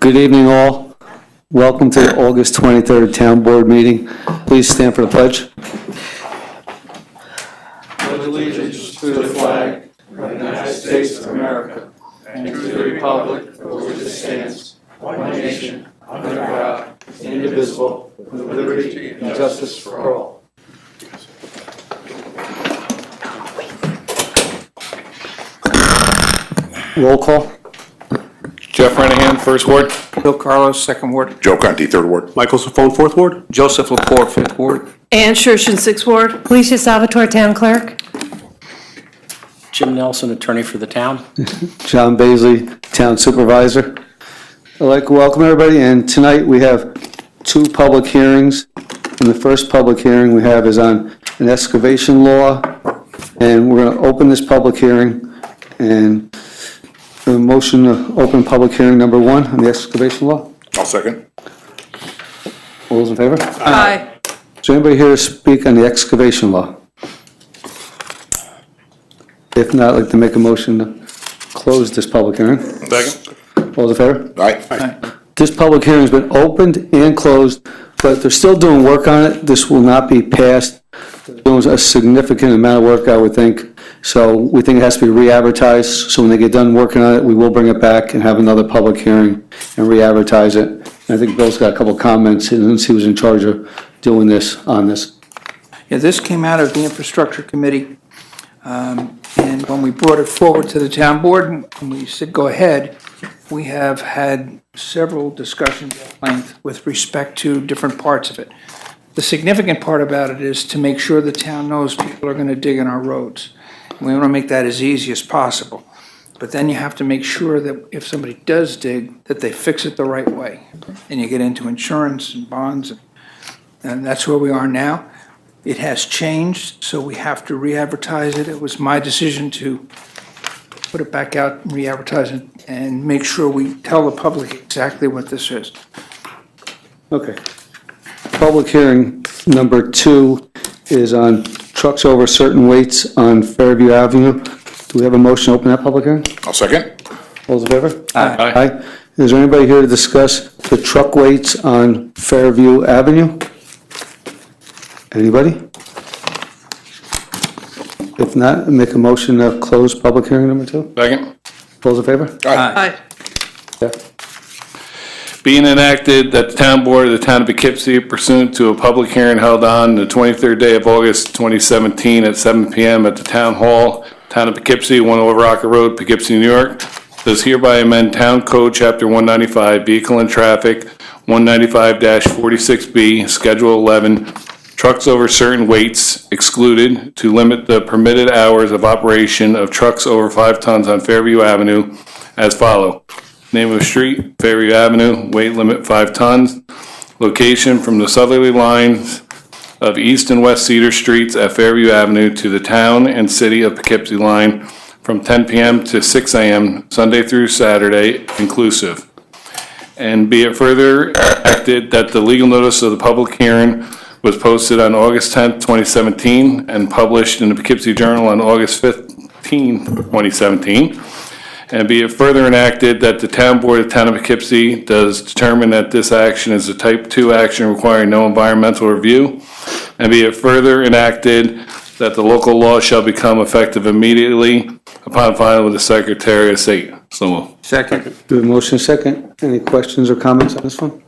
Good evening, all. Welcome to the August 23rd Town Board meeting. Please stand for the pledge. Pledge allegiance to the flag of the United States of America and to the republic for which it stands, one nation, under God, indivisible, with liberty and justice for all. Roll call. Jeff Renahan, First Ward. Bill Carlos, Second Ward. Joe Conti, Third Ward. Michael Safone, Fourth Ward. Joseph Lepore, Fifth Ward. Ann Schurshin, Sixth Ward. Alicia Salvatore, Town Clerk. Jim Nelson, attorney for the town. John Baisley, Town Supervisor. I'd like to welcome everybody, and tonight we have two public hearings. And the first public hearing we have is on an excavation law, and we're going to open this public hearing and a motion to open public hearing number 1 on the excavation law. I'll second. All those in favor? Aye. Is there anybody here to speak on the excavation law? If not, I'd like to make a motion to close this public hearing. Second. All those in favor? Aye. This public hearing's been opened and closed, but they're still doing work on it. This will not be passed. They're doing a significant amount of work, I would think. So we think it has to be re-advertised. So when they get done working on it, we will bring it back and have another public hearing and re-advertise it. And I think Bill's got a couple of comments since he was in charge of doing this, on this. Yeah, this came out of the Infrastructure Committee. And when we brought it forward to the town board, and we said, go ahead, we have had several discussions at length with respect to different parts of it. The significant part about it is to make sure the town knows people are going to dig in our roads. And we want to make that as easy as possible. But then you have to make sure that if somebody does dig, that they fix it the right way. And you get into insurance and bonds, and that's where we are now. It has changed, so we have to re-advertise it. It was my decision to put it back out and re-advertise it and make sure we tell the public exactly what this is. Okay. Public hearing number 2 is on trucks over certain weights on Fairview Avenue. Do we have a motion to open that public hearing? I'll second. All those in favor? Aye. Aye. Is there anybody here to discuss the truck weights on Fairview Avenue? Anybody? If not, make a motion to close public hearing number 2. Second. All those in favor? Aye. Yeah. Being enacted that the town board of the town of Poughkeepsie pursuant to a public hearing held on the 23rd day of August 2017 at 7 p.m. at the town hall, town of Poughkeepsie, 1 Rocket Road, Poughkeepsie, New York, does hereby amend town code chapter 195 vehicle and traffic 195-46B schedule 11 trucks over certain weights excluded to limit the permitted hours of operation of trucks over 5 tons on Fairview Avenue as follow. Name of street, Fairview Avenue, weight limit 5 tons. Location from the southerly lines of East and West Cedar Streets at Fairview Avenue to the town and city of Poughkeepsie line from 10 p.m. to 6 a.m. Sunday through Saturday inclusive. And be it further acted that the legal notice of the public hearing was posted on August 10th, 2017 and published in the Poughkeepsie Journal on August 15th, 2017. And be it further enacted that the town board of the town of Poughkeepsie does determine that this action is a type 2 action requiring no environmental review. And be it further enacted that the local law shall become effective immediately upon filing with the Secretary of State. So moved. Second. Do we have a motion second? Any questions or comments on this one?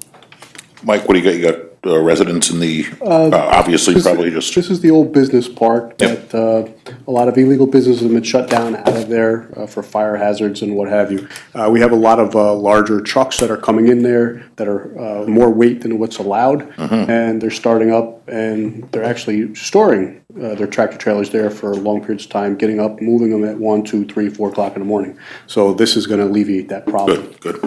Mike, what do you got? You got residents in the, obviously probably just, This is the old business park that a lot of illegal businesses have been shut down out of there for fire hazards and what have you. We have a lot of larger trucks that are coming in there that are more weight than what's allowed. And they're starting up and they're actually storing their tractor trailers there for long periods of time, getting up, moving them at 1, 2, 3, 4 o'clock in the morning. So this is going to alleviate that problem. good.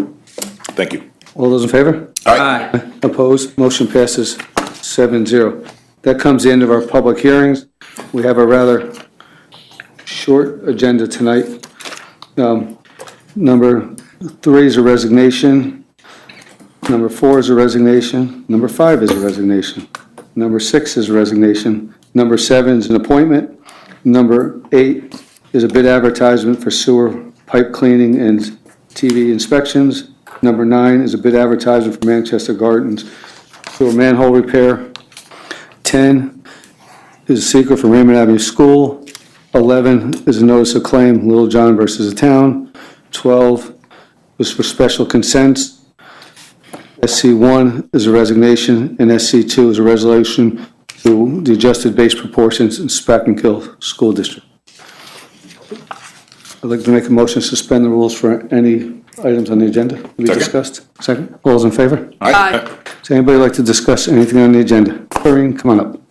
Thank you. All those in favor? Aye. Opposed? Motion passes 7-0. That comes the end of our public hearings. We have a rather short agenda tonight. Number 3 is a resignation. Number 4 is a resignation. Number 5 is a resignation. Number 6 is a resignation. Number 7 is an appointment. Number 8 is a bid advertisement for sewer pipe cleaning and TV inspections. Number 9 is a bid advertisement for Manchester Gardens sewer manhole repair. 10 is a seeker for Raymond Avenue School. 11 is a notice of claim, Little John versus the town. 12 is for special consents. SC1 is a resignation, and SC2 is a resolution to the adjusted base proportions in Spackenkill School District. I'd like to make a motion to suspend the rules for any items on the agenda to be Second. discussed. Second. All those in favor? Aye. Does anybody like to discuss anything on the agenda? Doreen, come on up.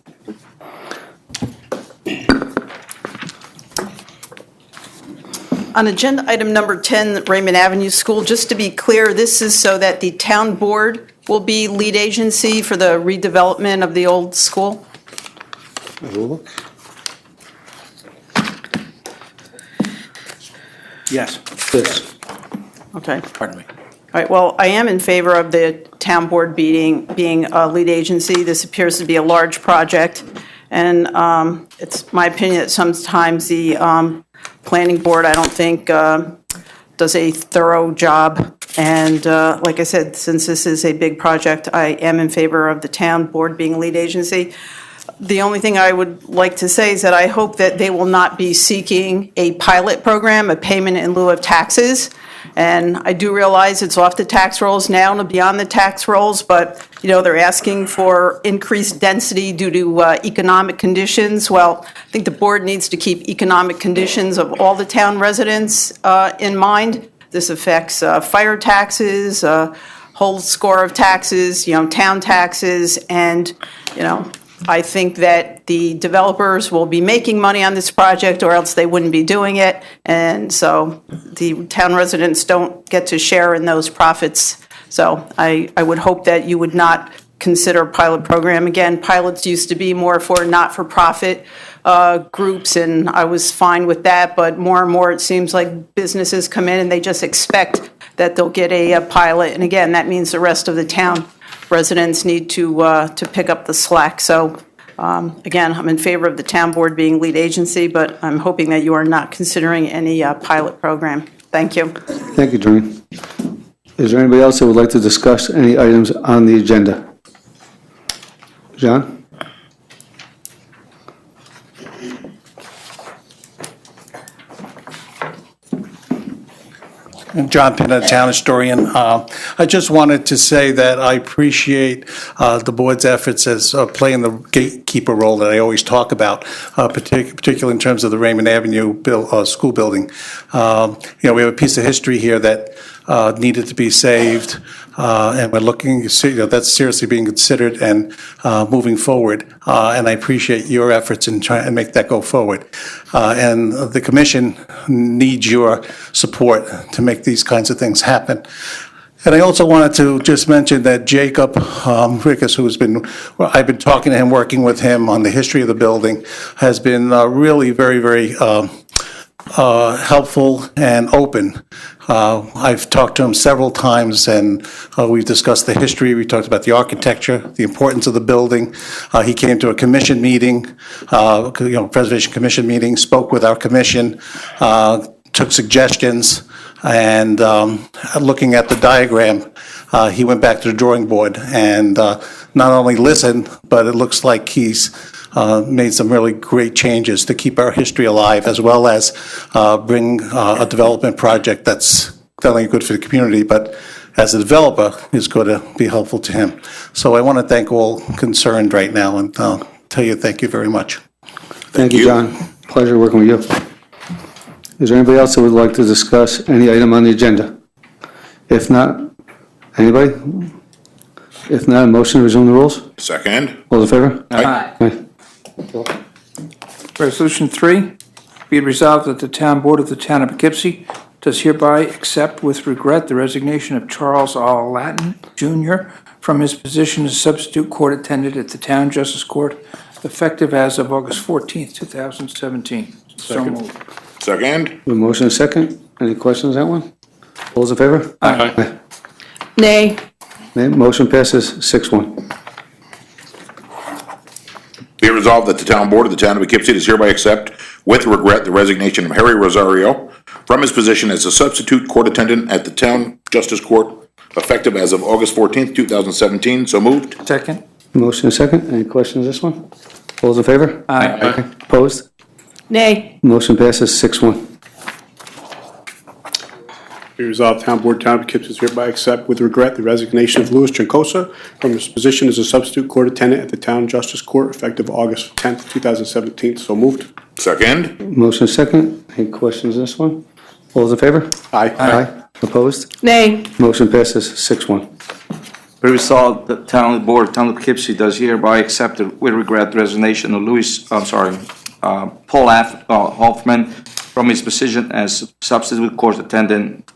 On agenda item number 10, Raymond Avenue School, just to be clear, this is so that the town board will be lead agency for the redevelopment of the old school? Yes, Yes. Okay. pardon me. All right, well, I am in favor of the town board being a lead agency. This appears to be a large project, and it's my opinion that sometimes the planning board, I don't think, does a thorough job. And like I said, since this is a big project, I am in favor of the town board being lead agency. The only thing I would like to say is that I hope that they will not be seeking a pilot program, a payment in lieu of taxes. And I do realize it's off the tax rolls now and beyond the tax rolls, but, you know, they're asking for increased density due to economic conditions. Well, I think the board needs to keep economic conditions of all the town residents in mind. This affects fire taxes, a whole score of taxes, you know, town taxes, and, you know, I think that the developers will be making money on this project, or else they wouldn't be doing it. And so the town residents don't get to share in those profits. So I would hope that you would not consider a pilot program. Again, pilots used to be more for not-for-profit groups, and I was fine with that. But more and more, it seems like businesses come in and they just expect that they'll get a pilot. And again, that means the rest of the town residents need to pick up the slack. So again, I'm in favor of the town board being lead agency, but I'm hoping that you are not considering any pilot program. Thank you. Thank you, Doreen. Is there anybody else that would like to discuss any items on the agenda? John? John Pinna, town historian. I just wanted to say that I appreciate the board's efforts as playing the gatekeeper role that I always talk about, particularly in terms of the Raymond Avenue school building. You know, we have a piece of history here that needed to be saved, and we're looking, you know, that's seriously being considered and moving forward. And I appreciate your efforts in trying to make that go forward. And the commission needs your support to make these kinds of things happen. And I also wanted to just mention that Jacob Rickus, I've been talking to him, working with him on the history of the building, has been really very, very helpful and open. I've talked to him several times, and we've discussed the history. We talked about the architecture, the importance of the building. He came to a commission meeting, Preservation Commission meeting, spoke with our commission, took suggestions, and looking at the diagram, he went back to the drawing board and not only listened, but it looks like he's made some really great changes to keep our history alive, as well as bring a development project that's not only good for the community, but as a developer is going to be helpful to him. So I want to thank all concerned right now and tell you thank you very much. Thank you, John. Pleasure working with you. Is there anybody else that would like to discuss any item on the agenda? If not, anybody? If not, a motion to resume the rules? Second. All in favor? Aye. Aye. Resolution 3, be it resolved that the town board of the town of Poughkeepsie does hereby accept with regret the resignation of Charles R. Latin, Jr. from his position as substitute court attendant at the Town Justice Court, effective as of August 14th, 2017. So moved. Second. A motion and a second. Any questions on that one? All those in favor? Aye. Nay. Nay. Motion passes 6-1. Be it resolved that the town board of the town of Poughkeepsie does hereby accept with regret the resignation of Harry Rosario from his position as a substitute court attendant at the Town Justice Court, effective as of August 14th, 2017. So moved. Second? Motion and second. Any questions on this one? All those in favor? Aye. Opposed? Nay. Motion passes 6-1. Be resolved, Town Board, Town of Poughkeepsie hereby accept with regret the resignation of Louis Trincosa from his position as a substitute court attendant at the Town Justice Court effective August 10th, 2017. So moved. Second. Motion and second. Any questions on this one? All those in favor? Aye. Opposed? Nay. Motion passes 6-1. Be resolved, the Town Board, Town of Poughkeepsie does hereby accept with regret the resignation of Paul Hoffman from his position as substitute court attendant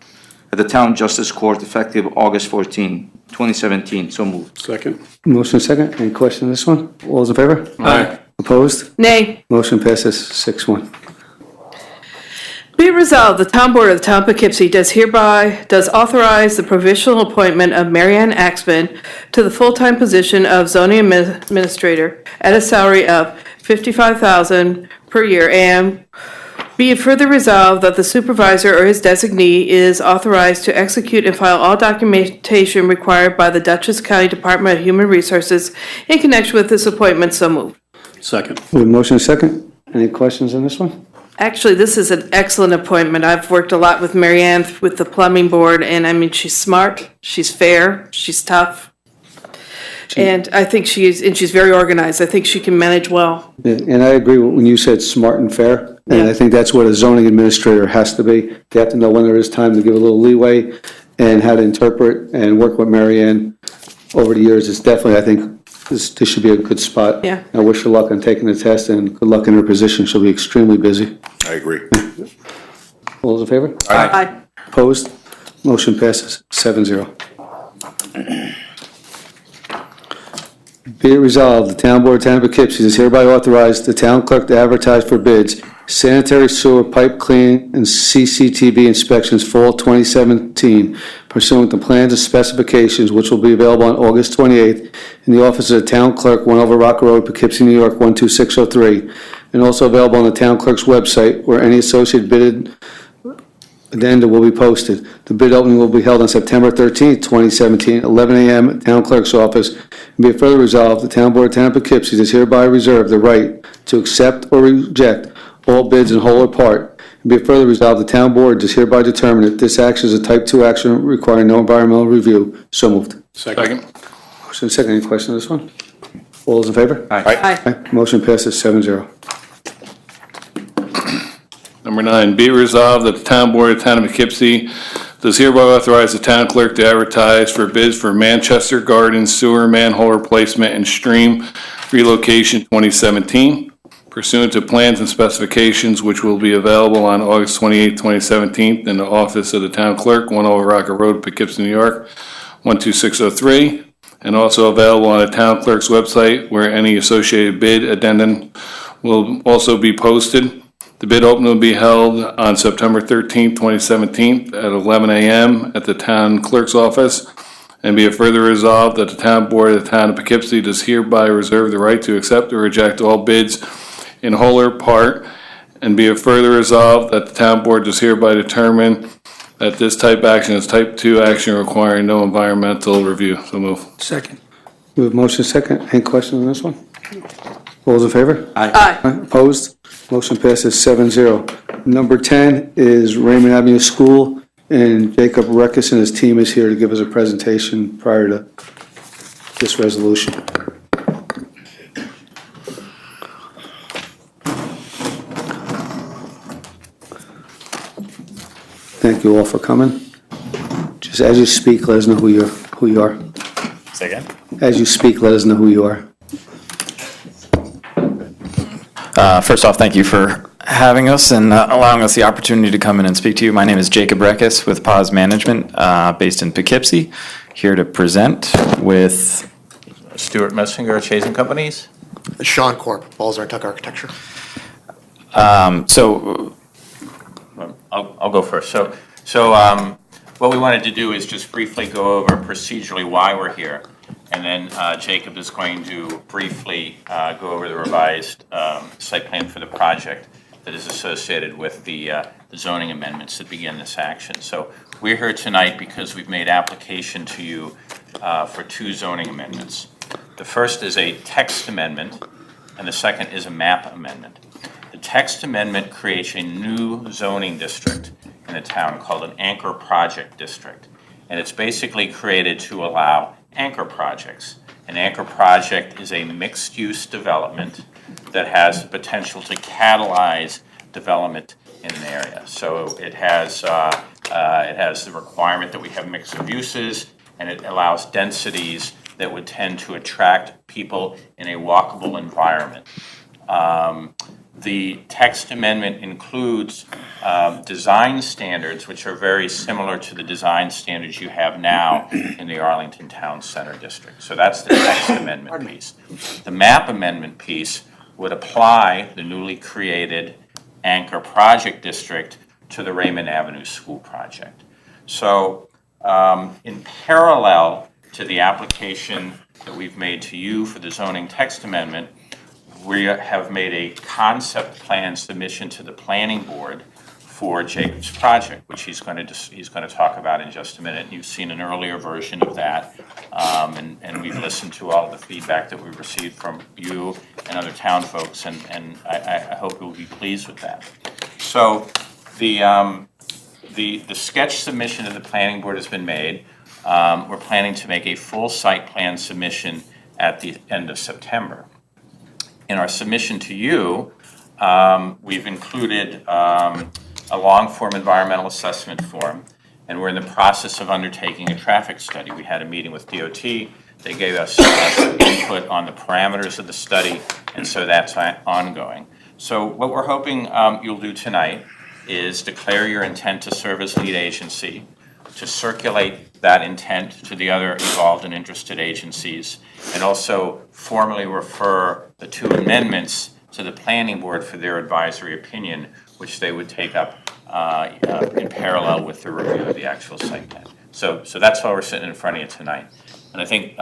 at the Town Justice Court effective August 14, 2017. So moved. Second. Motion and second. Any questions on this one? All those in favor? Aye. Opposed? Nay. Motion passes 6-1. Be it resolved, the Town Board of the Town of Poughkeepsie does authorize the provisional appointment of Marianne Axman to the full-time position of zoning administrator at a salary of $55,000 per year, and be it further resolved that the supervisor or his designee is authorized to execute and file all documentation required by the Dutchess County Department of Human Resources in connection with this appointment. So moved. Second. We have motion and second. Any questions on this one? Actually, this is an excellent appointment. I've worked a lot with Marianne with the plumbing board, and I mean, she's smart, she's fair, she's tough. And I think she's very organized. I think she can manage well. Yeah, and I agree when you said smart and fair, and I think that's what a zoning administrator has to be. They have to know when there is time to give a little leeway and how to interpret and work with Marianne over the years. It's definitely, I think, this should be a good spot. Yeah. I wish her luck on taking the test and good luck in her position. She'll be extremely busy. I agree. All those in favor? Aye. Opposed? Motion passes 7-0. Be it resolved, the Town Board of Town of Poughkeepsie does hereby authorize the town clerk to advertise for bids sanitary sewer pipe cleaning and CCTV inspections fall 2017 pursuant to plans and specifications which will be available on August 28th in the office of the Town Clerk, 1 over Rock Road, Poughkeepsie, New York, 12603, and also available on the Town Clerk's website where any associated bid addenda will be posted. The bid opening will be held on September 13th, 2017, 11 a.m. at Town Clerk's office. And be it further resolved, the Town Board of Town of Poughkeepsie does hereby reserve the right to accept or reject all bids in whole or part. And be it further resolved, the Town Board does hereby determine that this action is a Type 2 action requiring no environmental review. So moved. Second. Motion second. Any question on this one? All those in favor? Aye. Motion passes 7-0. Number 9, be it resolved that the Town Board of Town of Poughkeepsie does hereby authorize the town clerk to advertise for bids for Manchester Gardens sewer manhole replacement and stream relocation 2017 pursuant to plans and specifications which will be available on August 28, 2017 in the office of the town clerk, 1 over Rocker Road, Poughkeepsie, New York, 12603, and also available on the town clerk's website where any associated bid addendum will also be posted. The bid opening will be held on September 13, 2017 at 11 a.m. at the town clerk's office. And be it further resolved that the Town Board of the Town of Poughkeepsie does hereby reserve the right to accept or reject all bids in whole or part. And be it further resolved that the Town Board does hereby determine that this type action is Type 2 action requiring no environmental review. So move. Second. We have motion second. Any questions on this one? All those in favor? Aye. Opposed? Motion passes 7-0. Number 10 is Raymond Avenue School, and Jacob Reckes and his team is here to give us a presentation prior to this resolution. Thank you all for coming. Just as you speak, let us know who you are. Say again? As you speak, let us know who you are. First off, thank you for having us and allowing us the opportunity to come in and speak to you. My name is Jacob Reckes with Paz Management, based in Poughkeepsie, here to present with Stuart Messinger, Chase & Companies. Sean Corp, Balzar Tuck Architecture. So I'll go first. So what we wanted to do is just briefly go over procedurally why we're here. And then Jacob is going to briefly go over the revised site plan for the project. that is associated with the zoning amendments that begin this action. So we're here tonight because we've made application to you for 2 zoning amendments. The first is a text amendment, and the second is a map amendment. The text amendment creates a new zoning district in the town called an anchor project district. And it's basically created to allow anchor projects. An anchor project is a mixed-use development that has the potential to catalyze development in an area. So it has the requirement that we have mix of uses, and it allows densities that would tend to attract people in a walkable environment. The text amendment includes design standards, which are very similar to the design standards you have now in the Arlington Town Center District. So that's the text amendment piece. The map amendment piece would apply the newly created anchor project district to the Raymond Avenue School project. So in parallel to the application that we've made to you for the zoning text amendment, we have made a concept plan submission to the planning board for Jacob's project, which he's going to talk about in just a minute. You've seen an earlier version of that, and we've listened to all of the feedback that we've received from you and other town folks, and I hope you'll be pleased with that. So the sketch submission to the planning board has been made. We're planning to make a full site plan submission at the end of September. In our submission to you, we've included a long-form environmental assessment form, and we're in the process of undertaking a traffic study. We had a meeting with DOT. They gave us input on the parameters of the study, and so that's ongoing. So what we're hoping you'll do tonight is declare your intent to serve as lead agency, to circulate that intent to the other involved and interested agencies, and also formally refer the 2 amendments to the planning board for their advisory opinion, which they would take up in parallel with the review of the actual site plan. So that's why we're sitting in front of you tonight. And I think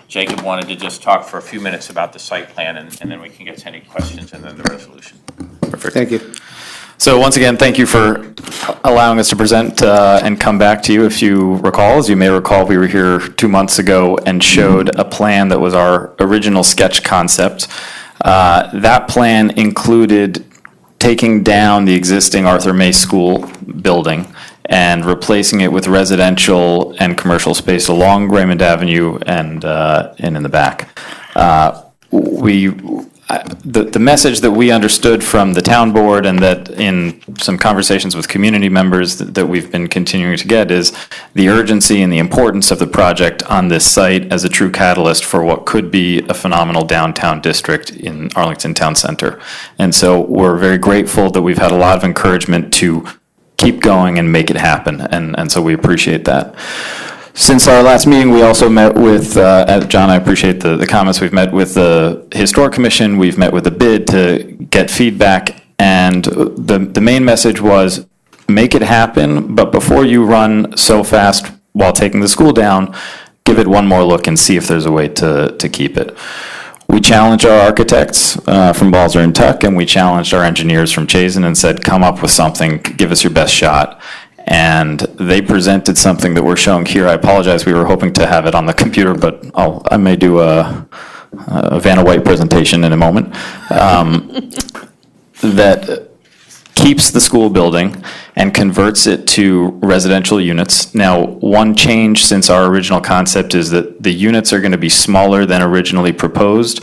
Jacob wanted to just talk for a few minutes about the site plan, and then we can get to any questions and then the resolution. Perfect. Thank you. So once again, thank you for allowing us to present and come back to you. If you recall, as you may recall, we were here 2 months ago and showed a plan that was our original sketch concept. That plan included taking down the existing Arthur May School building and replacing it with residential and commercial space along Raymond Avenue and in the back. The message that we understood from the town board, and that in some conversations with community members that we've been continuing to get, is the urgency and the importance of the project on this site as a true catalyst for what could be a phenomenal downtown district in Arlington Town Center. And so we're very grateful that we've had a lot of encouragement to keep going and make it happen, and so we appreciate that. Since our last meeting, we also met with, John, I appreciate the comments. We've met with the Historic Commission, we've met with the BID to get feedback, and the main message was, make it happen, but before you run so fast while taking the school down, give it one more look and see if there's a way to keep it. We challenged our architects from Balzer and Tuck, and we challenged our engineers from Chazen and said, come up with something, give us your best shot. And they presented something that we're showing here. I apologize, we were hoping to have it on the computer, but I may do a Vanna White presentation in a moment, that keeps the school building and converts it to residential units. Now, one change since our original concept is that the units are going to be smaller than originally proposed,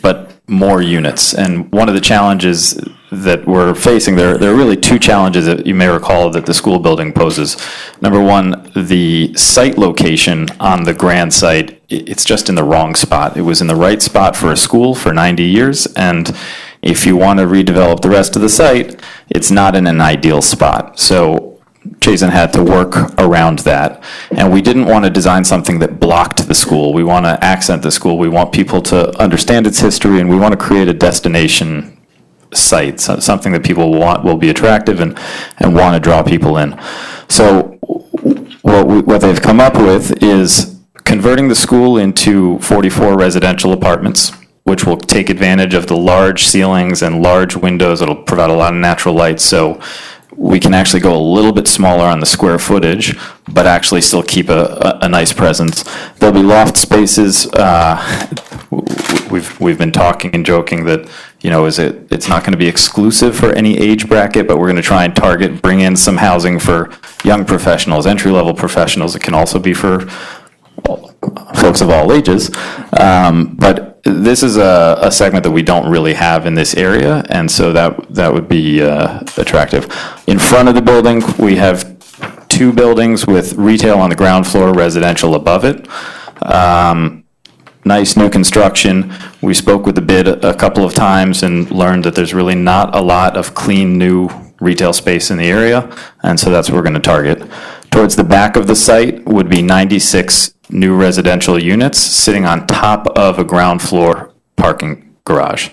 but more units. And one of the challenges that we're facing, there are really 2 challenges that you may recall that the school building poses. Number one, the site location on the grand site, it's just in the wrong spot. It was in the right spot for a school for 90 years, and if you want to redevelop the rest of the site, it's not in an ideal spot. So Chazen had to work around that. And we didn't want to design something that blocked the school. We want to accent the school. We want people to understand its history, and we want to create a destination site, something that people will be attractive and want to draw people in. So what they've come up with is converting the school into 44 residential apartments, which will take advantage of the large ceilings and large windows. It'll provide a lot of natural light, so we can actually go a little bit smaller on the square footage, but actually still keep a nice presence. There'll be loft spaces. We've been talking and joking that, you know, it's not going to be exclusive for any age bracket, but we're going to try and bring in some housing for young professionals, entry-level professionals. It can also be for folks of all ages. But this is a segment that we don't really have in this area, and so that would be attractive. In front of the building, we have 2 buildings with retail on the ground floor, residential above it. Nice new construction. We spoke with the bid a couple of times and learned that there's really not a lot of clean new retail space in the area, and so that's what we're going to target. Towards the back of the site would be 96 new residential units sitting on top of a ground floor parking garage.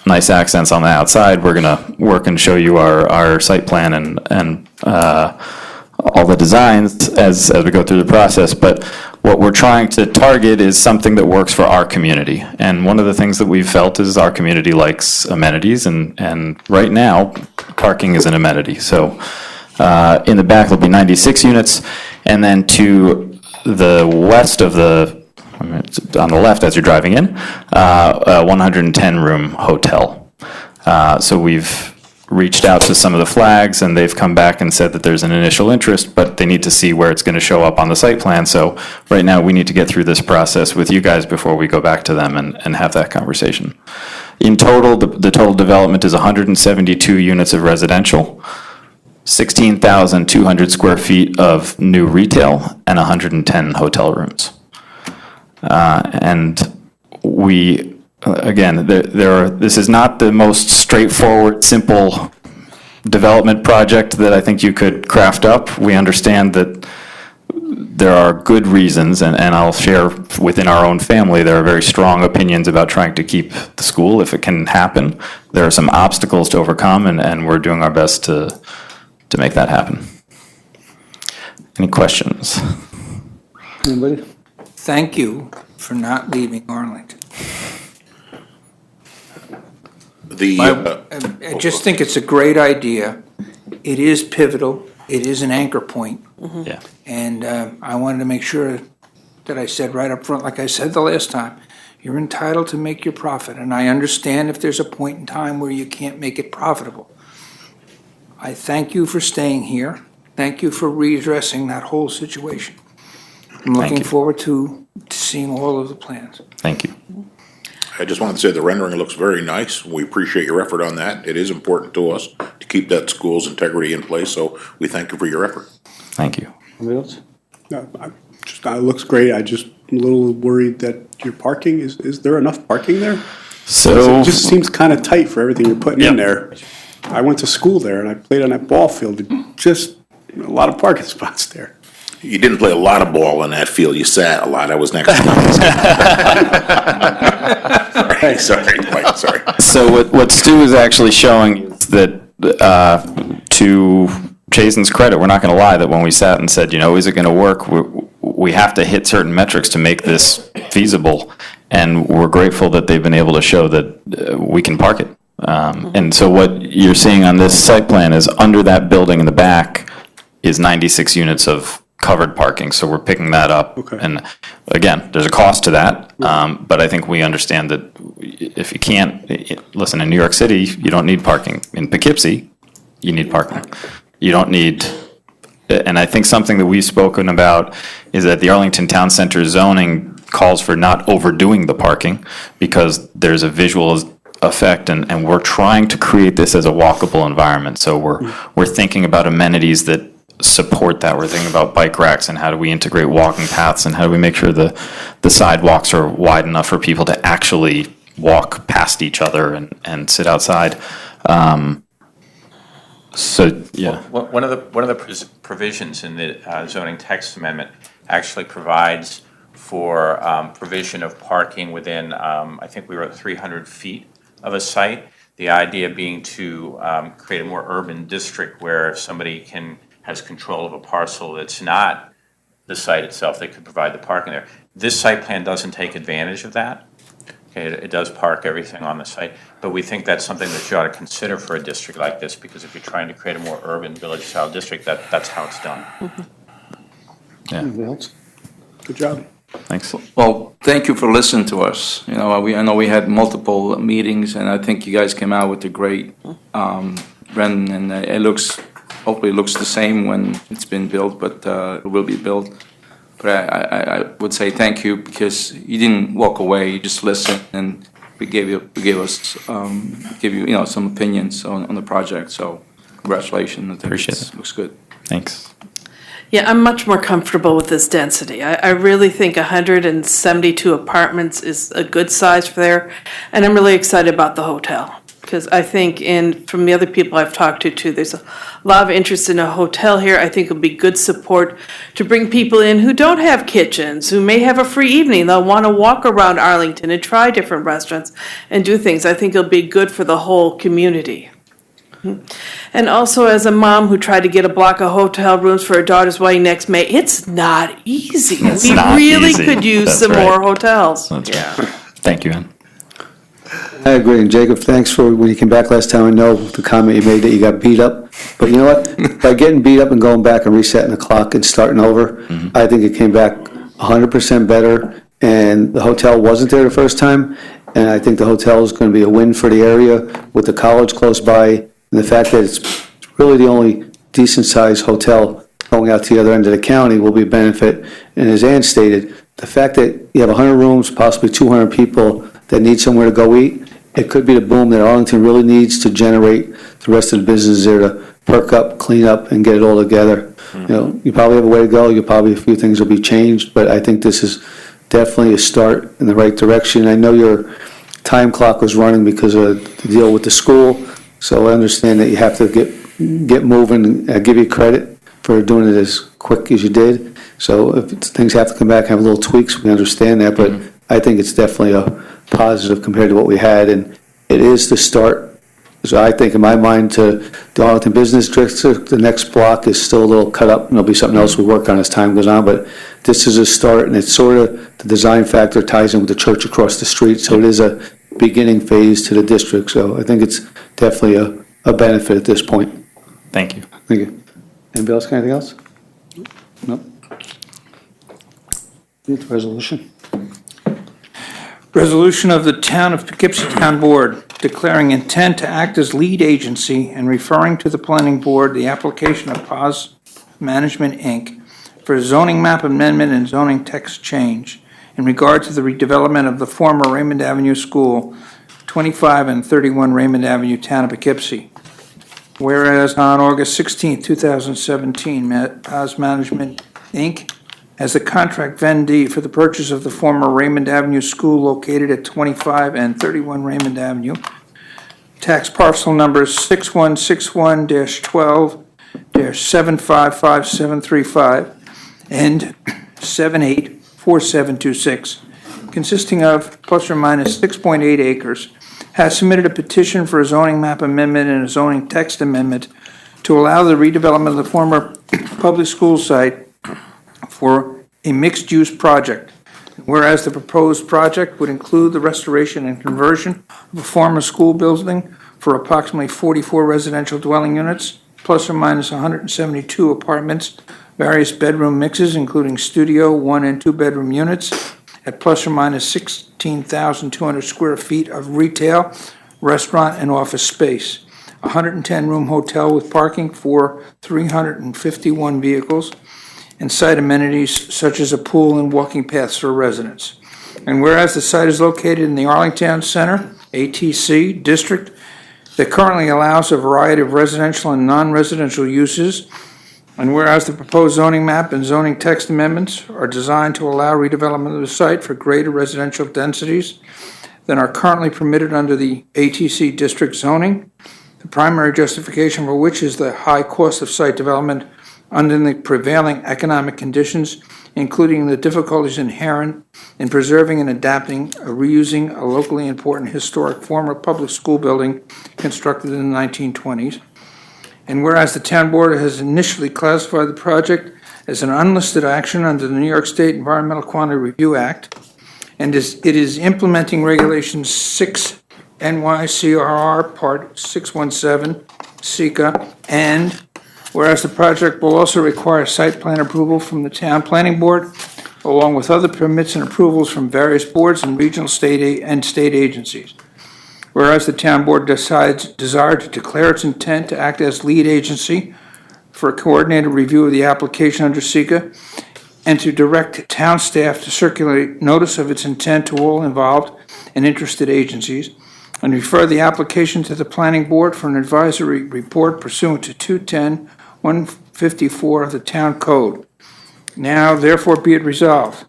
Nice accents on the outside. We're going to work and show you our site plan and all the designs as we go through the process, but what we're trying to target is something that works for our community. And one of the things that we've felt is our community likes amenities, and right now, parking is an amenity. So in the back, there'll be 96 units, and then to the west of on the left as you're driving in, a 110-room hotel. So we've reached out to some of the flags, and they've come back and said that there's an initial interest, but they need to see where it's going to show up on the site plan. So right now, we need to get through this process with you guys before we go back to them and have that conversation. In total, the total development is 172 units of residential, 16,200 square feet of new retail, and 110 hotel rooms. And we, again, this is not the most straightforward, simple development project that I think you could craft up. We understand that there are good reasons, and I'll share within our own family, there are very strong opinions about trying to keep the school if it can happen. There are some obstacles to overcome, and we're doing our best to make that happen. Any questions? Anybody? Thank you for not leaving Arlington. I just think it's a great idea. It is pivotal. It is an anchor point. Yeah. And I wanted to make sure that I said right up front, like I said the last time, you're entitled to make your profit. And I understand if there's a point in time where you can't make it profitable. I thank you for staying here. Thank you for readdressing that whole situation. I'm looking forward to seeing all of the plans. Thank you. I just wanted to say the rendering looks very nice. We appreciate your effort on that. It is important to us to keep that school's integrity in place, so we thank you for your effort. Thank you. Anybody else? No, it looks great. I just am a little worried that your parking, is there enough parking there? So It just seems kind of tight for everything you're putting in there. I went to school there and I played on that ball field. Just a lot of parking spots there. You didn't play a lot of ball in that field. You sat a lot. I was next to you. Sorry, Mike, sorry. So what Stu is actually showing is that, to Chasen's credit, we're not going to lie, that when we sat and said, is it going to work, we have to hit certain metrics to make this feasible, and we're grateful that they've been able to show that we can park it. And so what you're seeing on this site plan is under that building in the back is 96 units of covered parking, so we're picking that up. Okay. And again, there's a cost to that, but I think we understand that if you can't, listen, in New York City, you don't need parking. In Poughkeepsie, you need parking. You don't need, and I think something that we've spoken about is that the Arlington Town Center zoning calls for not overdoing the parking because there's a visual effect, and we're trying to create this as a walkable environment. So we're thinking about amenities that support that. We're thinking about bike racks and how do we integrate walking paths and how do we make sure the sidewalks are wide enough for people to actually walk past each other and sit outside. So yeah. One of the provisions in the zoning text amendment actually provides for provision of parking within, I think we wrote 300 feet of a site. The idea being to create a more urban district where if somebody has control of a parcel that's not the site itself, they could provide the parking there. This site plan doesn't take advantage of that. Okay, it does park everything on the site, but we think that's something that you ought to consider for a district like this, because if you're trying to create a more urban village-style district, that's how it's done. Anything else? Good job. Thanks. Well, thank you for listening to us. You know, I know we had multiple meetings, and I think you guys came out with a great render, and hopefully it looks the same when it's been built, but it will be built. But I would say thank you, because you didn't walk away, you just listened, and we gave you some opinions on the project. So congratulations. I think Appreciate it. Looks good. Thanks. Yeah, I'm much more comfortable with this density. I really think 172 apartments is a good size for there, and I'm really excited about the hotel. Because I think from the other people I've talked to too, there's a lot of interest in a hotel here. I think it'll be good support to bring people in who don't have kitchens, who may have a free evening. They'll want to walk around Arlington and try different restaurants and do things. I think it'll be good for the whole community. And also, as a mom who tried to get a block of hotel rooms for her daughter's wedding next May, it's not easy. We really could use some more hotels. That's right. Thank you, Ann. I agree, and Jacob, thanks for, when you came back last time, I know the comment you made that you got beat up, but you know what? By getting beat up and going back and resetting the clock and starting over, I think it came back 100% better, and the hotel wasn't there the first time, and I think the hotel is going to be a win for the area with the college close by, and the fact that it's really the only decent-sized hotel going out to the other end of the county will be a benefit, and as Ann stated, the fact that you have 100 rooms, possibly 200 people that need somewhere to go eat, it could be the boom that Arlington really needs to generate the rest of the business there to perk up, clean up, and get it all together. You know, you probably have a way to go, a few things will be changed, but I think this is definitely a start in the right direction. I know your time clock was running because of the deal with the school, so I understand that you have to get moving. I give you credit for doing it as quick as you did. So if things have to come back and have little tweaks, we understand that, but I think it's definitely a positive compared to what we had, and it is the start. So I think in my mind to the Arlington Business District, the next block is still a little cut up, and there'll be something else we work on as time goes on, but this is a start, and it's sort of, the design factor ties in with the church across the street, so it is a beginning phase to the district, so I think it's definitely a benefit at this point. Thank you. Thank you. Anybody else got anything else? No? Resolution. Resolution of the Town of Poughkeepsie Town Board declaring intent to act as lead agency and referring to the Planning Board the application of POS Management, Inc. for zoning map amendment and zoning text change in regard to the redevelopment of the former Raymond Avenue School, 25 and 31 Raymond Avenue, Town of Poughkeepsie. Whereas on August 16, 2017, POS Management, Inc., as the contract vendee for the purchase of the former Raymond Avenue School located at 25 and 31 Raymond Avenue, tax parcel numbers 6161-12-755735 and 784726, consisting of plus or minus 6.8 acres, has submitted a petition for a zoning map amendment and a zoning text amendment to allow the redevelopment of the former public school site for a mixed-use project. Whereas the proposed project would include the restoration and conversion of a former school building for approximately 44 residential dwelling units, plus or minus 172 apartments, various bedroom mixes, including studio, 1 and 2 bedroom units, at plus or minus 16,200 square feet of retail, restaurant, and office space, a 110-room hotel with parking for 351 vehicles, and site amenities such as a pool and walking paths for residents. And whereas the site is located in the Arlington Center, ATC district, that currently allows a variety of residential and non-residential uses, and whereas the proposed zoning map and zoning text amendments are designed to allow redevelopment of the site for greater residential densities than are currently permitted under the ATC district zoning, the primary justification for which is the high cost of site development under the prevailing economic conditions, including the difficulties inherent in preserving and adapting or reusing a locally important historic former public school building constructed in the 1920s. And whereas the town board has initially classified the project as an unlisted action under the New York State Environmental Quality Review Act, and it is implementing Regulation 6 NYCRR Part 617 SECA, and whereas the project will also require site plan approval from the Town Planning Board, along with other permits and approvals from various boards and regional state agencies. Whereas the Town Board desired to declare its intent to act as lead agency for a coordinated review of the application under SECA, and to direct town staff to circulate notice of its intent to all involved and interested agencies, and refer the application to the Planning Board for an advisory report pursuant to 210-154 of the Town Code. Now, therefore, be it resolved.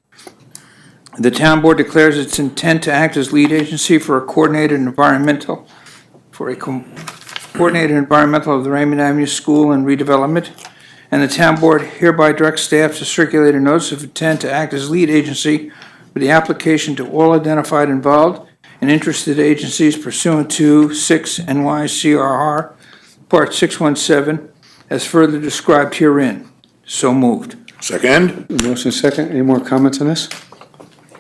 The Town Board declares its intent to act as lead agency for a coordinated environmental of the Raymond Avenue School and redevelopment, and the Town Board hereby directs staff to circulate a notice of intent to act as lead agency for the application to all identified involved and interested agencies pursuant to 6 NYCRR Part 617, as further described herein. So moved. Second? Motion second. Any more comments on this?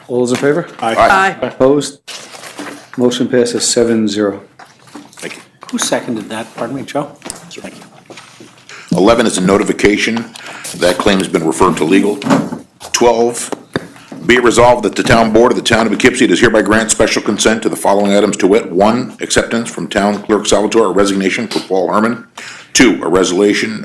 All those in favor? Aye. Opposed? Motion passes 7-0. Thank you. Who seconded that? Pardon me, Joe? Thank you. 11 is a notification. That claim has been referred to legal. 12, be it resolved that the Town Board of the Town of Poughkeepsie does hereby grant special consent to the following items, to wit: 1, acceptance from Town Clerk Salvatore, a resignation for Paul Herman. 2, a resolution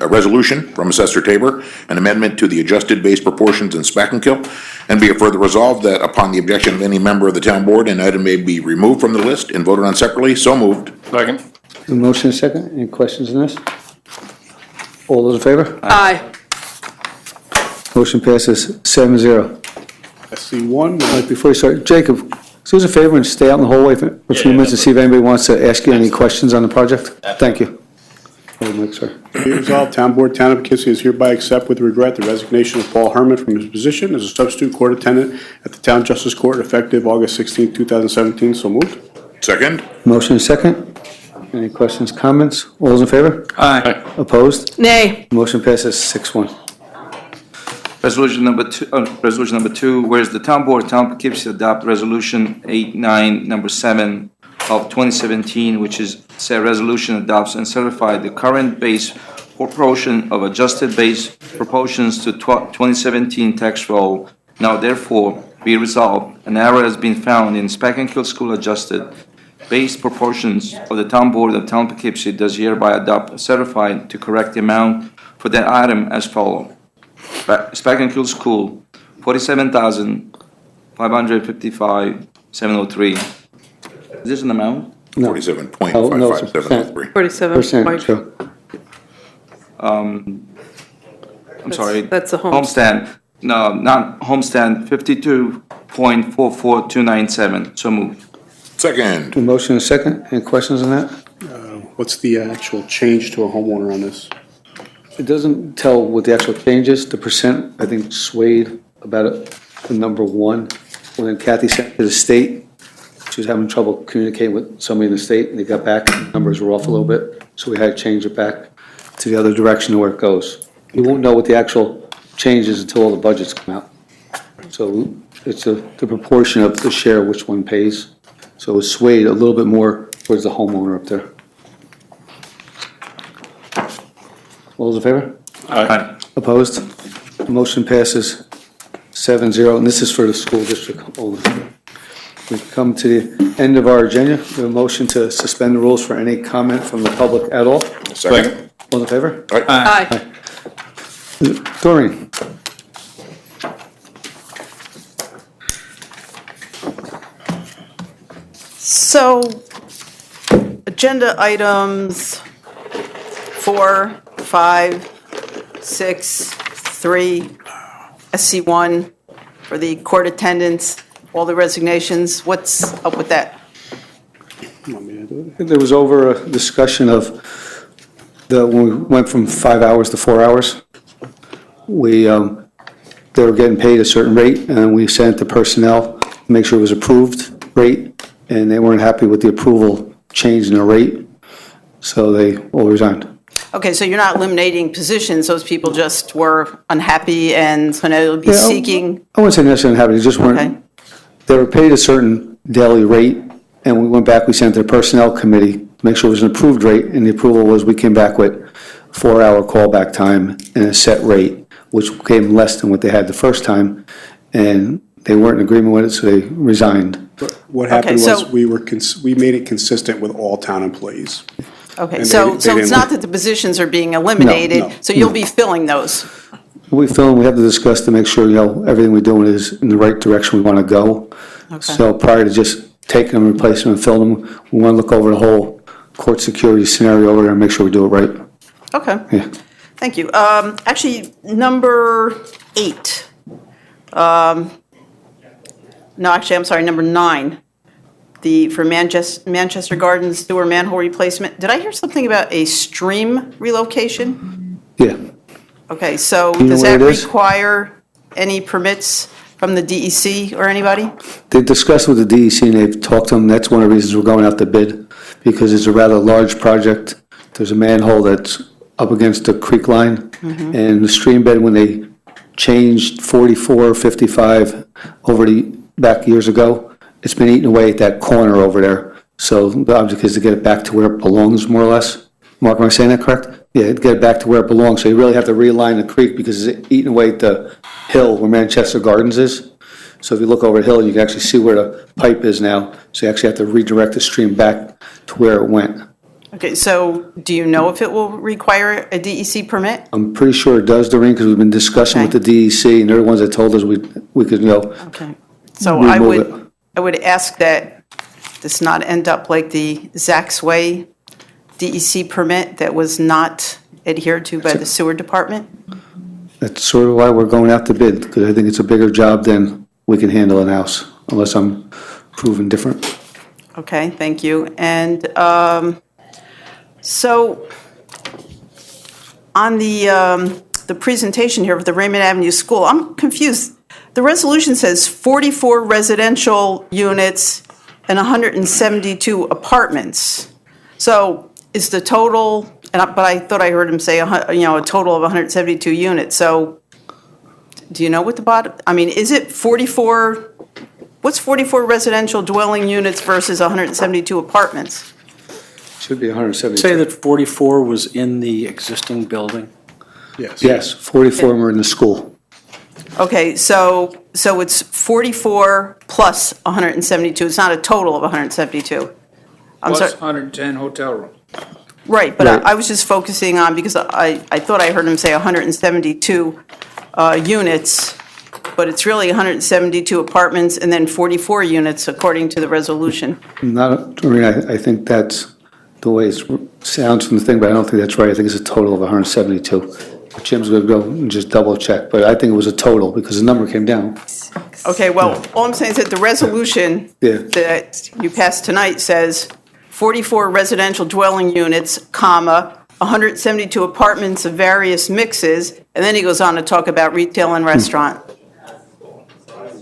from Assessor Tabor, an amendment to the adjusted base proportions in Spackenkill. And be it further resolved that upon the objection of any member of the Town Board, an item may be removed from the list and voted on separately. So moved. Second. Motion second. Any questions on this? All those in favor? Aye. Motion passes 7-0. SC1, Before you start, Jacob, do us a favor and stay out in the hallway for a few minutes and see if anybody wants to ask you any questions on the project. Thank you. Oh, Mike, sorry. be resolved, Town Board, Town of Poughkeepsie is hereby accept with regret the resignation of Paul Herman from his position as a substitute court attendant at the Town Justice Court effective August 16, 2017. So moved. Second? Motion second. Any questions, comments? All those in favor? Aye. Opposed? Nay. Motion passes 6-1. Resolution number 2, whereas the Town Board of Town of Poughkeepsie adopt Resolution 89, number 7 of 2017, which is said resolution adopts and certify the current base proportion of adjusted base proportions to 2017 tax roll. Now therefore be resolved, an error has been found in Spackenkill School adjusted base proportions of the Town Board of Town of Poughkeepsie does hereby adopt certified to correct the amount for that item as follows. Spackenkill School, 47,555,703. Is this an amount? No. 47.5573. 47%, Joe. I'm sorry. That's a Homestand. No, not homestand, 52.44297. So moved. Second? Motion second. Any questions on that? What's the actual change to a homeowner on this? It doesn't tell what the actual change is. The percent, I think, swayed about the number 1. When then Kathy sent it to the state, she was having trouble communicating with somebody in the state, and they got back, the numbers were off a little bit, so we had to change it back to the other direction where it goes. You won't know what the actual change is until all the budgets come out. So it's the proportion of the share which one pays. So it swayed a little bit more towards the homeowner up there. All those in favor? Aye. Opposed? Motion passes 7-0, and this is for the school district only. We've come to the end of our agenda. We have a motion to suspend the rules for any comment from the public at all. Second? All in favor? Aye. Doreen? So, agenda items 4, 5, 6, 3, SC1 for the court attendance, all the resignations. What's up with that? There was over a discussion of when we went from 5 hours to 4 hours. They were getting paid a certain rate, and we sent it to personnel to make sure it was approved rate, and they weren't happy with the approval change in the rate, so they all resigned. Okay, so you're not eliminating positions, those people just were unhappy and so now they'll be seeking, I wouldn't say necessarily unhappy, they just okay, weren't they were paid a certain daily rate, and we went back, we sent it to the personnel committee to make sure it was an approved rate, and the approval was we came back with 4-hour callback time and a set rate, which came less than what they had the first time, and they weren't in agreement with it, so they resigned. What happened Okay, was so- we made it consistent with all town employees. Okay, And so they it's didn't- not that the positions are being eliminated, no, so you'll be filling those? We feel we have to discuss to make sure, everything we're doing is in the right direction we want to go. Okay. So prior to just taking them, replacing them, and filling them, we want to look over the whole court security scenario over there and make sure we do it right. Okay. Yeah. Thank you. Actually, number 8. No, actually, I'm sorry, number 9. For Manchester Gardens sewer manhole replacement. Did I hear something about a stream relocation? Yeah. Okay, so You know does where that it is? require any permits from the DEC or anybody? They discussed with the DEC and they've talked to them. That's one of the reasons we're going out to bid, because it's a rather large project. There's a manhole that's up against the creek line, and the stream bed, when they changed 44, 55 back years ago, it's been eating away at that corner over there. So the object is to get it back to where it belongs, more or less. Mark, am I saying that correct? Yeah, get it back to where it belongs. So you really have to realign the creek because it's eating away at the hill where Manchester Gardens is. So if you look over the hill, you can actually see where the pipe is now. So you actually have to redirect the stream back to where it went. Okay, so do you know if it will require a DEC permit? I'm pretty sure it does, Doreen, because we've been discussing with the DEC, and they're the ones that told us we could, Okay. So remove I would ask that this not end up like the Zach's Way DEC permit that was not adhered to by the sewer department? That's sort of why we're going out to bid, because I think it's a bigger job than we can handle in-house, unless I'm proven different. Okay, thank you. And so on the presentation here of the Raymond Avenue School, I'm confused. The resolution says 44 residential units and 172 apartments. So is the total, but I thought I heard him say, a total of 172 units. So do you know what the bottom, is it 44, what's 44 residential dwelling units versus 172 apartments? Should be 172. Say that 44 was in the existing building? Yes. Yes, 44 of them are in the school. Okay, so it's 44 plus 172. It's not a total of 172. I'm Plus sorry. 110 hotel rooms. Right, but Right. I was just focusing on, because I thought I heard him say 172 units, but it's really 172 apartments and then 44 units according to the resolution. Doreen, I think that's the way it sounds from the thing, but I don't think that's right. I think it's a total of 172. Jim's going to go and just double check, but I think it was a total because the number came down. Okay, well, all I'm saying is that the resolution Yeah. that you passed tonight says 44 residential dwelling units, comma, 172 apartments of various mixes, and then he goes on to talk about retail and restaurant.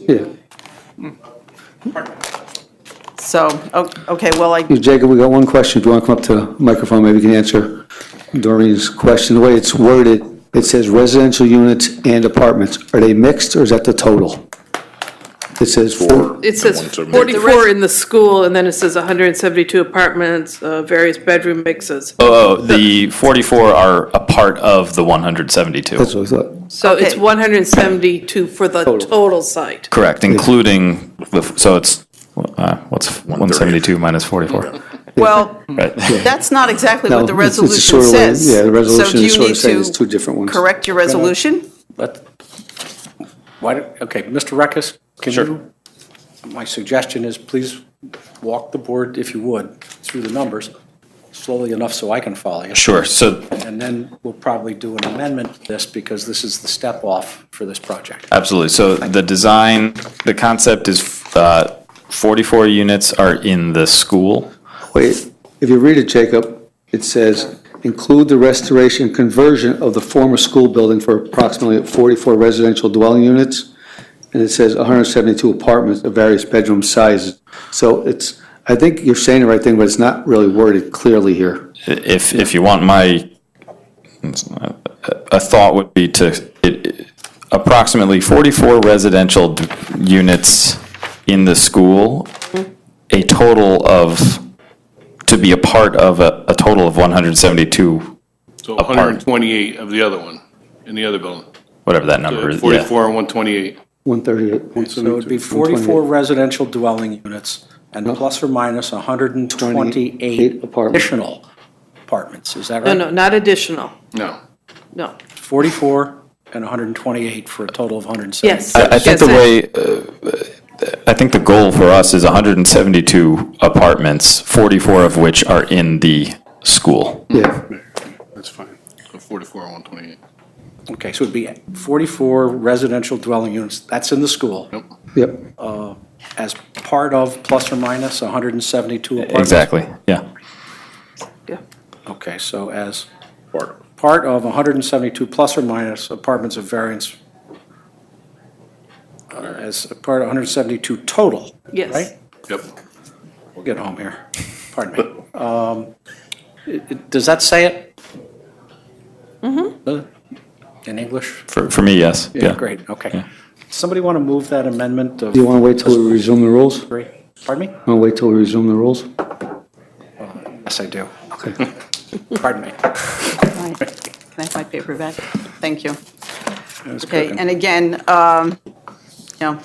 Yeah. So, okay, well, Jacob, we got one question. If you want to come up to the microphone, maybe you can answer Doreen's question. The way it's worded, it says residential units and apartments. Are they mixed or is that the total? It says four. It says 44 in the school, and then it says 172 apartments, various bedroom mixes. Oh, the 44 are a part of the 172. That's what I thought. So it's Okay. 172 for the total site. Correct, including, so it's, what's 172 minus 44? well, Right. that's not exactly No, what the it's- it's resolution sort of way- says. yeah, the resolution So do is you sort of need saying it's two different ones. correct your resolution? But, okay, Mr. Reckes, can you, my suggestion is please walk the board, if you would, through the numbers slowly enough so I can follow you. Sure, so, And then we'll probably do an amendment to this because this is the step off for this project. absolutely. So the design, the concept is 44 units are in the school. Wait, if you read it, Jacob, it says, include the restoration and conversion of the former school building for approximately 44 residential dwelling units. And it says 172 apartments of various bedroom sizes. So it's, I think you're saying the right thing, but it's not really worded clearly here. If you want my, a thought would be to, approximately 44 residential units in the school, a total of, to be a part of a total of 172, So 128 of the other one, in the other building. whatever that number is. 44 and 128. 138. So it would be 44 residential dwelling units and plus or minus 128 apartments. additional apartments, is that No, right? no, not additional, No. no. 44 and 128 for a total of 170. Yes. I think Yes, the it- way, I think the goal for us is 172 apartments, 44 of which are in the school. Yeah. That's fine. So 44 and 128. Okay, so it'd be 44 residential dwelling units, that's in the school, Yep. as part of plus or minus 172 apartments? Exactly, yeah. Yeah. Okay, so as part of 172 plus or minus apartments of variance, as a part of 172 total, Yes. right? Yep. We'll get home here, pardon me. Does that say it? Mm-hmm. In English? For me, yes, yeah. Great, okay. Somebody want to move that amendment of? Do you want to wait till we resume the rules? Three? Pardon me? Want to wait till we resume the rules? Yes, I do. Okay. Pardon me. All right. Can I have my paper back? Thank you. It's Okay, cooking. and again, you know,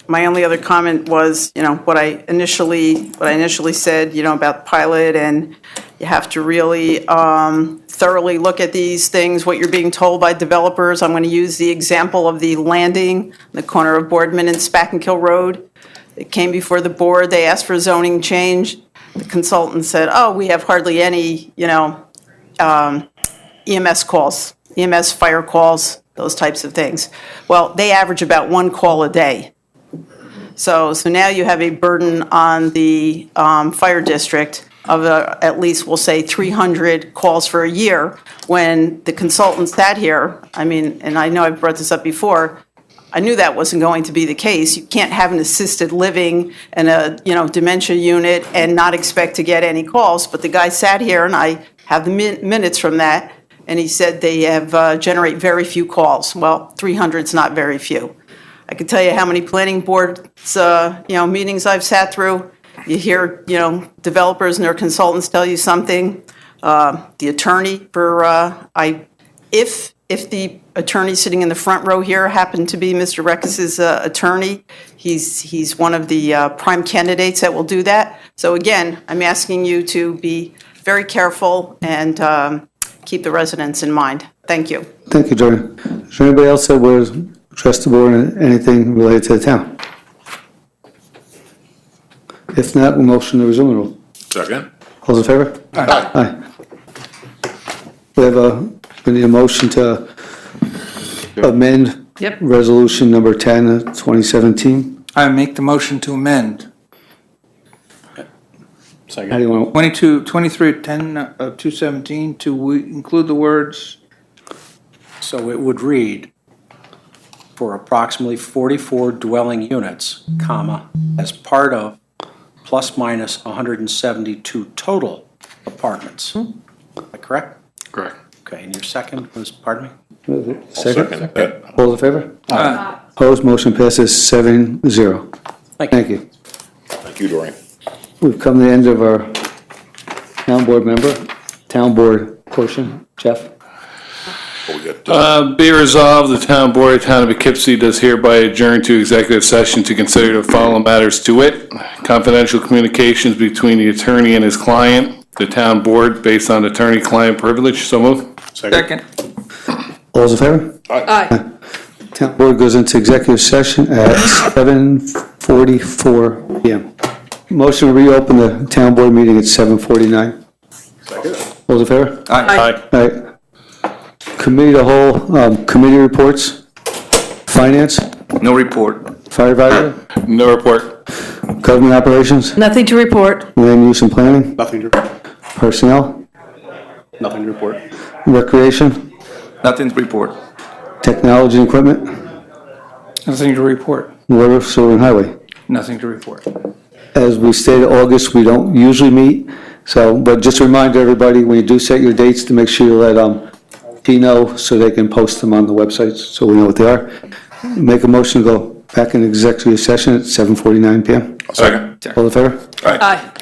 my only other comment was, you know, what I initially said, you know, about pilot, and you have to really thoroughly look at these things, what you're being told by developers. I'm going to use the example of the landing, the corner of Boardman and Spackenkill Road. It came before the board, they asked for a zoning change. The consultant said, oh, we have hardly any, you know, EMS calls, EMS fire calls, those types of things. Well, they average about 1 call a day. So now you have a burden on the fire district of at least, we'll say, 300 calls for a year. When the consultant sat here, I mean, and I know I've brought this up before, I knew that wasn't going to be the case. You can't have an assisted living and a, you know, dementia unit and not expect to get any calls. But the guy sat here, and I have the minutes from that, and he said they have generate very few calls. Well, 300 is not very few. I can tell you how many planning boards, you know, meetings I've sat through. You hear, you know, developers and their consultants tell you something. The attorney for, if the attorney sitting in the front row here happened to be Mr. Reckes's attorney, he's one of the prime candidates that will do that. So again, I'm asking you to be very careful and keep the residents in mind. Thank you. Thank you, Jordan. Is there anybody else that would address the board on anything related to the town? If not, we'll motion to resume the rule. Second? All those in favor? Aye. We need a motion to amend Yep. resolution number 10 of 2017. I make the motion to amend How do you want, 2310 of 217 to include the words, So it would read, for approximately 44 dwelling units, comma, as part of plus minus 172 total apartments. Am I correct? Correct. Okay, and your second was, pardon me? second? All those in favor? Aye. Opposed, motion passes 7-0. Thank you. Thank you, Dorian. We've come to the end of our town board portion. Jeff? Oh, we got, Be resolved, the town board of the town of Poughkeepsie does hereby adjourn to executive session to consider the following matters to wit: confidential communications between the attorney and his client, the town board based on attorney-client privilege. So moved. second. All those in favor? Aye. Town board goes into executive session at 7:44 PM. Motion to reopen the town board meeting at 7:49. All those in favor? Aye. All right. Committee to whole, committee reports. Finance, No report. fire advisory, No report. government operations, Nothing to report. land use and planning, Nothing to report. personnel, Nothing to report. recreation, Nothing to report. technology and equipment, Nothing to report. water, sewer, and highway. Nothing to report. As we stated, August, we don't usually meet, so, but just a reminder, everybody, when you do set your dates, to make sure you let P know so they can post them on the websites, so we know what they are. Make a motion to go back in executive session at 7:49 PM. Second. All in favor? Aye.